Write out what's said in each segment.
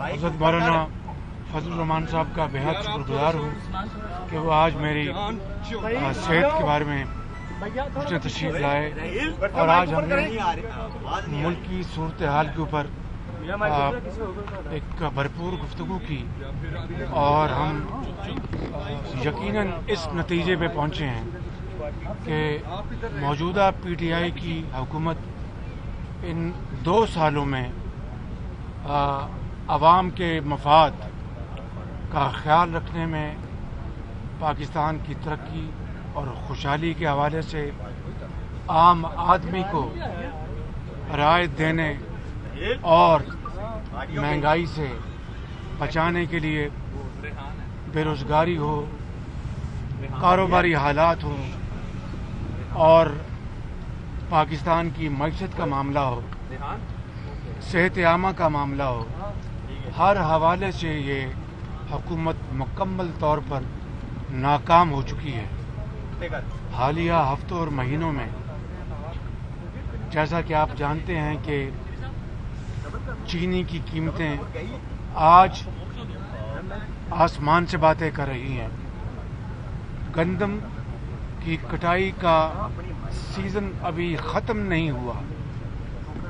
حضرت مولانا فضل الرحمان صاحب کا بےحد شکرگزار ہوں کہ وہ آج میری صحت کے بارے میں پوچھنے تشریف لائے اور آج ہم نے ملک کی صورتحال کے اوپر ایک بھرپور گفتگو کی اور ہم یقیناً اس نتیجے پہ پہنچے ہیں کہ موجودہ پی ٹی آئی کی حکومت ان 2 سالوں میں عوام کے مفاد کا خیال رکھنے میں پاکستان کی ترقی اور خوشحالی کے حوالے سے عام آدمی کو رعایت دینے اور مہنگائی سے بچانے کے لیے بے روزگاری ہو، کاروباری حالات ہوں اور پاکستان کی معیشت کا معاملہ ہو، صحت عامہ کا معاملہ ہو، ہر حوالے سے یہ حکومت مکمل طور پر ناکام ہو چکی ہے۔ حالیہ ہفتوں اور مہینوں میں جیسا کہ آپ جانتے ہیں کہ چینی کی قیمتیں آج آسمان سے باتیں کر رہی ہیں، گندم کی کٹائی کا سیزن ابھی ختم نہیں ہوا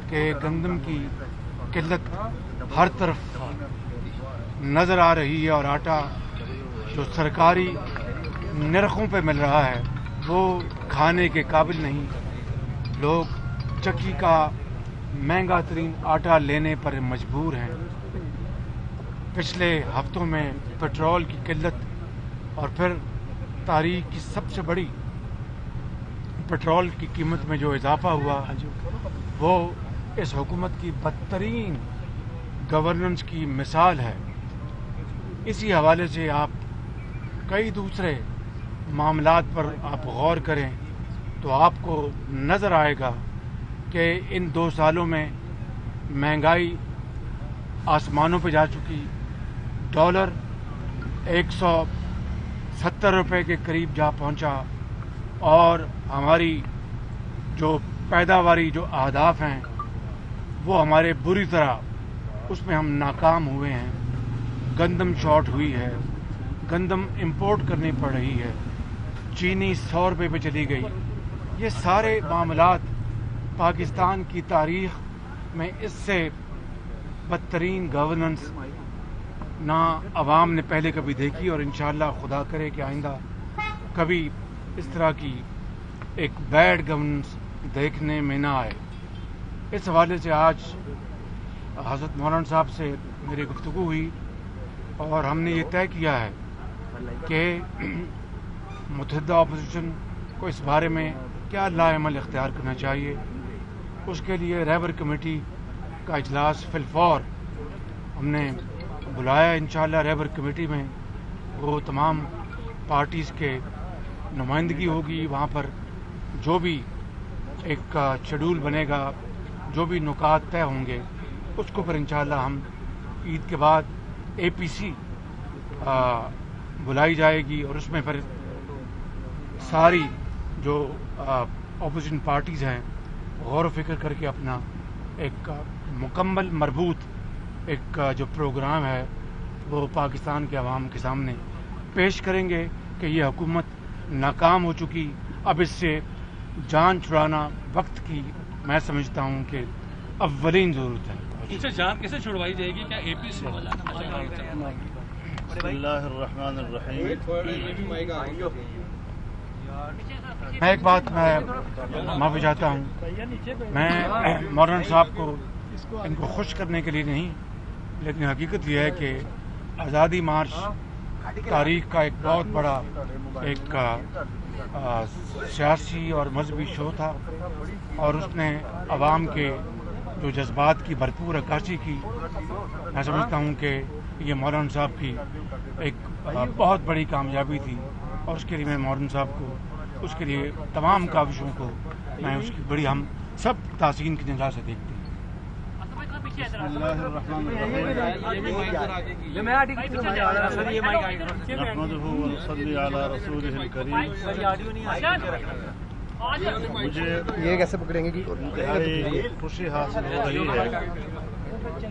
کہ گندم کی قلت ہر طرف نظر آ رہی ہے اور آٹا جو سرکاری نرخوں پہ مل رہا ہے وہ کھانے کے قابل نہیں۔ لوگ چکی کا مہنگا ترین آٹا لینے پر مجبور ہیں۔ پچھلے ہفتوں میں پٹرول کی قلت اور پھر تاریخ کی سب سے بڑی پٹرول کی قیمت میں جو اضافہ ہوا وہ اس حکومت کی بدترین گورننس کی مثال ہے۔ اسی حوالے سے آپ کئی دوسرے معاملات پر آپ غور کریں تو آپ کو نظر آئے گا کہ ان 2 سالوں میں مہنگائی آسمانوں پہ جا چکی، ڈالر 170 روپے کے قریب جا پہنچا اور ہماری جو پیداواری جو اہداف ہیں وہ ہمارے بری طرح اس میں ہم ناکام ہوئے ہیں۔ گندم شارٹ ہوئی ہے، گندم امپورٹ کرنی پڑ رہی ہے، چینی 100 روپے پہ چلی گئی۔ یہ سارے معاملات پاکستان کی تاریخ میں اس سے بدترین گورننس نہ عوام نے پہلے کبھی دیکھی اور انشاءاللہ خدا کرے کہ آئندہ کبھی اس طرح کی ایک بیڈ گورننس دیکھنے میں نہ آئے۔ اس حوالے سے آج حضرت مولانا صاحب سے میری گفتگو ہوئی اور ہم نے یہ طے کیا ہے کہ متحدہ اپوزیشن کو اس بارے میں کیا لاعمل اختیار کرنا چاہیے۔ اس کے لیے رہبر کمیٹی کا اجلاس فی الفور ہم نے بلایا۔ انشاءاللہ رہبر کمیٹی میں وہ تمام پارٹیز کے نمائندگی ہوگی، وہاں پر جو بھی ایک شیڈول بنے گا، جو بھی نکات طے ہوں گے اس کو پر انشاءاللہ ہم عید کے بعد اے پی سی بلائی جائے گی اور اس میں پھر ساری جو اپوزیشن پارٹیز ہیں غور و فکر کر کے اپنا ایک مکمل مربوط ایک جو پروگرام ہے وہ پاکستان کے عوام کے سامنے پیش کریں گے کہ یہ حکومت ناکام ہو چکی، اب اس سے جان چھڑانا وقت کی میں سمجھتا ہوں کہ اولین ضرورت ہے۔ اس سے جان کیسے چھڑوائی جائے گی؟ کیا اے پی سی؟ بسم اللہ الرحمن الرحیم۔ میں ایک بات میں معافی چاہتا ہوں، میں مولانا صاحب کو ان کو خوش کرنے کے لیے نہیں، لیکن حقیقت یہ ہے کہ آزادی مارچ تاریخ کا ایک بہت بڑا ایک سیاسی اور مذہبی شو تھا اور اس نے عوام کے جو جذبات کی بھرپور عکاسی کی۔ میں سمجھتا ہوں کہ یہ مولانا صاحب کی ایک بہت بڑی کامیابی تھی اور اس کے لیے میں مولانا صاحب کو، اس کے لیے تمام کاوشوں کو میں اس کی بڑی ہم سب تحسین کی نگاہ سے دیکھتے ہیں۔ بسم اللہ الرحمن الرحیم۔ نحمدہ ونصلی علی رسولہ الکریم۔ مجھے یہ کیسے پکڑیں گے کہ انتہائی خوشی حاصل ہو رہی ہے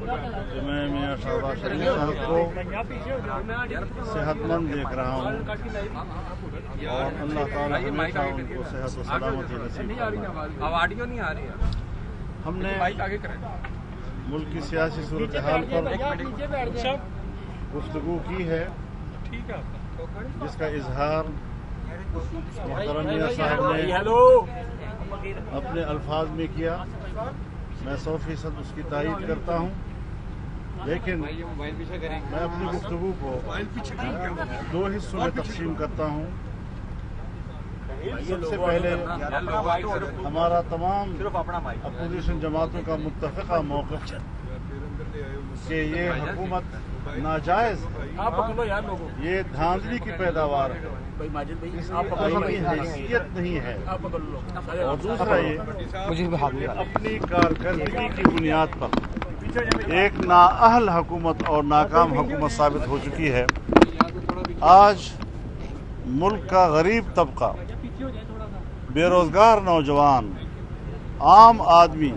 کہ میں میاں شہباز شریف صاحب کو صحت مند دیکھ رہا ہوں اور اللہ تعالیٰ ہمیشہ ان کو صحت و سلامتی نصیب فرمائے۔ ہم نے ملک کی سیاسی صورتحال پر گفتگو کی ہے جس کا اظہار محترم میاں صاحب نے اپنے الفاظ میں کیا۔ میں 100% اس کی تائید کرتا ہوں، لیکن میں اپنی گفتگو کو 2 حصوں میں تقسیم کرتا ہوں۔ سب سے پہلے ہمارا تمام اپوزیشن جماعتوں کا متفقہ موقف کہ یہ حکومت ناجائز ہے، یہ دھاندلی کی پیداوار ہے، اس کی آئینی حیثیت نہیں ہے، اور دوسرا یہ کہ اپنی کارکردگی کی بنیاد پر ایک نااہل حکومت اور ناکام حکومت ثابت ہو چکی ہے۔ آج ملک کا غریب طبقہ، بے روزگار نوجوان، عام آدمی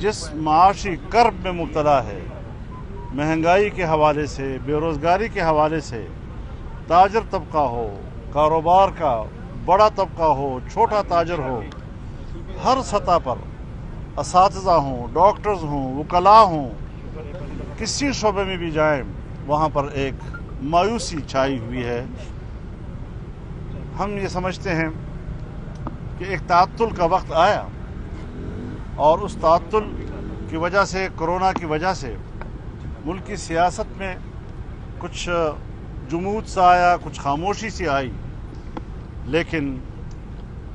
جس معاشی کرب میں مبتلا ہے، مہنگائی کے حوالے سے، بے روزگاری کے حوالے سے، تاجر طبقہ ہو، کاروبار کا بڑا طبقہ ہو، چھوٹا تاجر ہو، ہر سطح پر اساتذہ ہوں، ڈاکٹرز ہوں، وکلاء ہوں، کسی شعبے میں بھی جائیں وہاں پر ایک مایوسی چھائی ہوئی ہے۔ ہم یہ سمجھتے ہیں کہ ایک تعطل کا وقت آیا، اور اس تعطل کی وجہ سے، کرونا کی وجہ سے ملک کی سیاست میں کچھ جمود سا آیا، کچھ خاموشی سی آئی، لیکن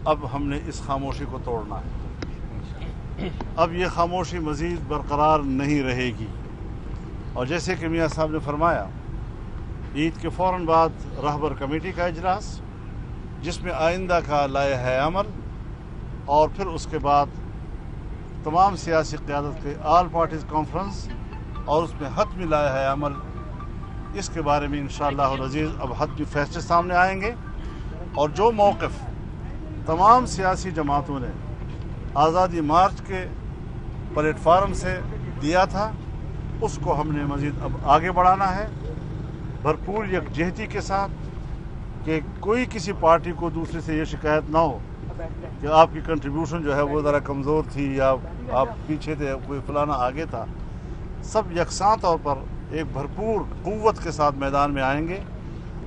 اب ہم نے اس خاموشی کو توڑنا ہے۔ اب یہ خاموشی مزید برقرار نہیں رہے گی، اور جیسے کہ میاں صاحب نے فرمایا، عید کے فوراً بعد رہبر کمیٹی کا اجلاس جس میں آئندہ کا لائحہ عمل، اور پھر اس کے بعد تمام سیاسی قیادت کے آل پارٹیز کانفرنس، اور اس میں حتمی لائحہ عمل، اس کے بارے میں انشاءاللہ العزیز اب حتمی فیصلے سامنے آئیں گے۔ اور جو موقف تمام سیاسی جماعتوں نے آزادی مارچ کے پلیٹ فارم سے دیا تھا، اس کو ہم نے مزید اب آگے بڑھانا ہے، بھرپور یکجہتی کے ساتھ، کہ کوئی کسی پارٹی کو دوسرے سے یہ شکایت نہ ہو کہ آپ کی کنٹریبیوشن جو ہے وہ ذرا کمزور تھی، یا آپ پیچھے تھے، کوئی فلانا آگے تھا۔ سب یکساں طور پر ایک بھرپور قوت کے ساتھ میدان میں آئیں گے،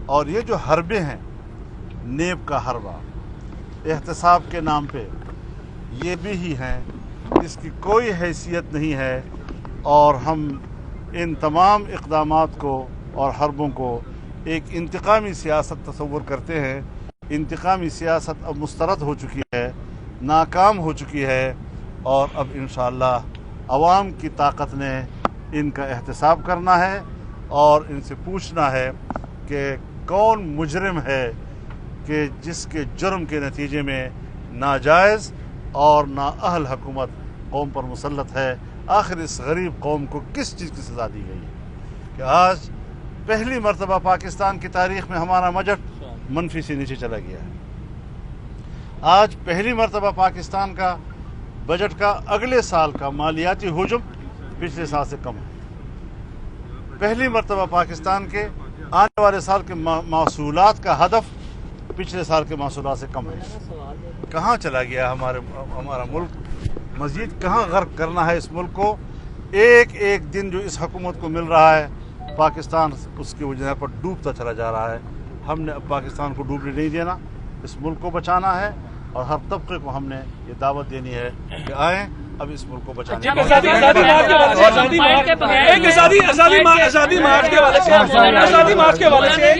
اور یہ جو حربے ہیں، نیب کا حربہ، احتساب کے نام پہ، یہ بھی ہی ہیں، اس کی کوئی حیثیت نہیں ہے، اور ہم ان تمام اقدامات کو اور حربوں کو ایک انتقامی سیاست تصور کرتے ہیں۔ انتقامی سیاست اب مسترد ہو چکی ہے، ناکام ہو چکی ہے، اور اب انشاءاللہ عوام کی طاقت نے ان کا احتساب کرنا ہے، اور ان سے پوچھنا ہے کہ کون مجرم ہے کہ جس کے جرم کے نتیجے میں ناجائز اور نااہل حکومت قوم پر مسلط ہے۔ آخر اس غریب قوم کو کس چیز کی سزا دی گئی ہے کہ آج پہلی مرتبہ پاکستان کی تاریخ میں ہمارا بجٹ منفی سے نیچے چلا گیا ہے۔ آج پہلی مرتبہ پاکستان کا بجٹ کا اگلے سال کا مالیاتی حجم پچھلے سال سے کم ہے۔ پہلی مرتبہ پاکستان کے آنے والے سال کے محصولات کا ہدف پچھلے سال کے محصولات سے کم ہے۔ کہاں چلا گیا ہمارا ملک؟ مزید کہاں غرق کرنا ہے اس ملک کو؟ ایک ایک دن جو اس حکومت کو مل رہا ہے، پاکستان اس کی وجہ پر ڈوبتا چلا جا رہا ہے۔ ہم نے اب پاکستان کو ڈوبنے نہیں دینا، اس ملک کو بچانا ہے، اور ہر طبقے کو ہم نے یہ دعوت دینی ہے کہ آئیں اب اس ملک کو بچانے آزادی مارچ کے حوالے سے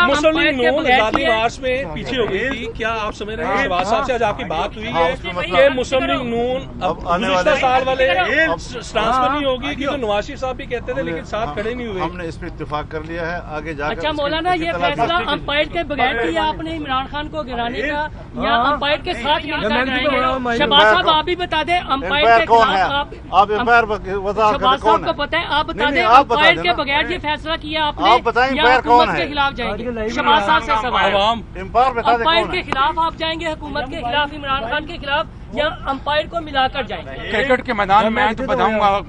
مسلم لیگ نون آزادی مارچ میں پیچھے ہو گئی تھی، کیا آپ سمجھ رہے ہیں شہباز صاحب سے آج آپ کی بات ہوئی ہے کہ مسلم لیگ نون اب گزشتہ سال والے سٹانس پر نہیں ہوگی؟ کیونکہ نواز شریف صاحب بھی کہتے تھے لیکن ساتھ کھڑے نہیں ہوئے۔ ہم نے اس پہ اتفاق کر لیا ہے، آگے جا کر اچھا مولانا، یہ فیصلہ امپائر کے بغیر کیا آپ نے عمران خان کو گرانے کا، یا امپائر کے ساتھ مل کر؟ شہباز صاحب آپ بھی بتا دیں، امپائر امپائر کون ہے؟ آپ امپائر وضاحت شہباز کون صاحب کو ہے؟ پتہ ہے، آپ بتا نہیں، دیں آپ بتا امپائر دیں کے نا۔ بغیر یہ فیصلہ کیا آپ نے آپ بتائیں یا امپائر کون حکومت ہے؟ کے خلاف جائیں گے؟ شہباز صاحب سے سوال، عوام امپائر بتا دیں امپائر کون کے ہے؟ خلاف آپ جائیں گے، حکومت کے خلاف، عمران خان کے خلاف، یا امپائر کو ملا کر جائیں گے؟ کرکٹ کے میدان میں تو بتاؤں گا